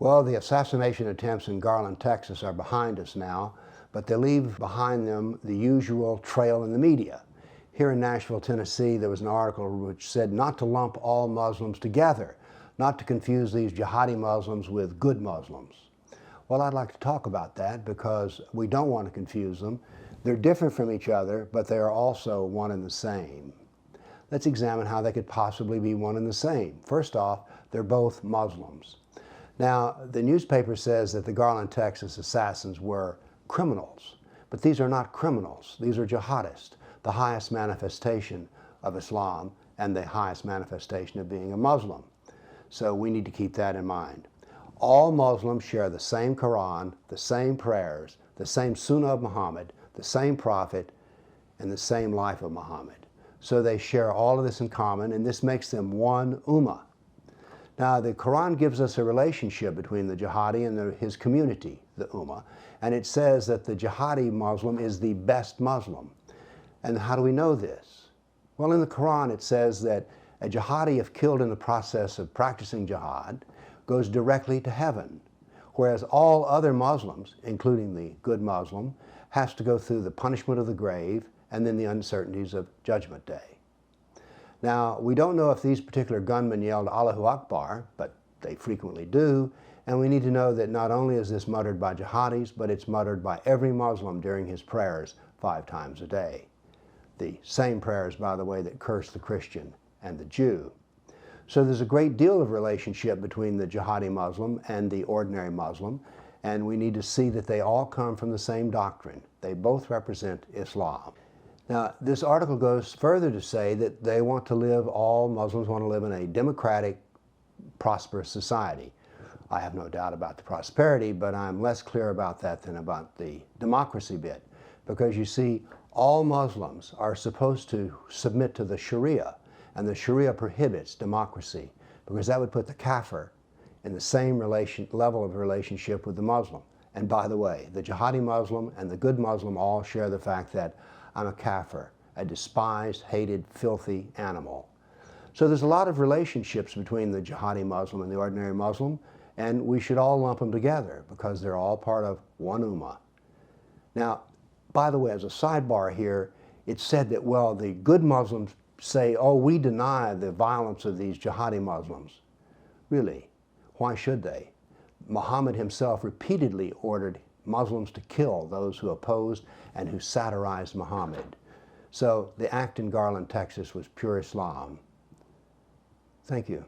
Well, the assassination attempts in Garland, Texas are behind us now, but they leave behind them the usual trail in the media. Here in Nashville, Tennessee, there was an article which said not to lump all Muslims together, not to confuse these jihadi Muslims with good Muslims. Well, I'd like to talk about that because we don't want to confuse them. They're different from each other, but they are also one and the same. Let's examine how they could possibly be one and the same. First off, they're both Muslims. Now, the newspaper says that the Garland, Texas assassins were criminals, but these are not criminals. These are jihadists, the highest manifestation of Islam and the highest manifestation of being a Muslim. So we need to keep that in mind. All Muslims share the same Koran, the same prayers, the same Sunna of Mohammed, the same prophet, and the same life of Muhammad. So they share all of this in common, and this makes them one umma. Now, the Quran gives us a relationship between the jihadi and his community, the umma, and it says that the jihadi Muslim is the best Muslim. And how do we know this? Well, in the Quran it says that a jihadi, if killed in the process of practicing jihad, goes directly to heaven, whereas all other Muslims, including the good Muslim, has to go through the punishment of the grave and then the uncertainties of Judgment Day. Now, we don't know if these particular gunmen yelled Allahu Akbar, but they frequently do, and we need to know that not only is this muttered by jihadis, but it's muttered by every Muslim during his prayers 5 times a day. The same prayers, by the way, that curse the Christian and the Jew. So there's a great deal of relationship between the jihadi Muslim and the ordinary Muslim, and we need to see that they all come from the same doctrine. They both represent Islam. Now, this article goes further to say that they want to live, all Muslims want to live in a democratic, prosperous society. I have no doubt about the prosperity, but I'm less clear about that than about the democracy bit. Because you see, all Muslims are supposed to submit to the Sharia, and the Sharia prohibits democracy, because that would put the Kafir in the same level of relationship with the Muslim. And by the way, the jihadi Muslim and the good Muslim all share the fact that I'm a Kafir, a despised, hated, filthy animal. So there's a lot of relationships between the jihadi Muslim and the ordinary Muslim, and we should all lump them together because they're all part of one ummah. Now, by the way, as a sidebar here, it's said that, well, the good Muslims say, oh, we deny the violence of these jihadi Muslims. Really? Why should they? Muhammad himself repeatedly ordered Muslims to kill those who opposed and who satirized Muhammad. So the act in Garland, Texas was pure Islam. Thank you.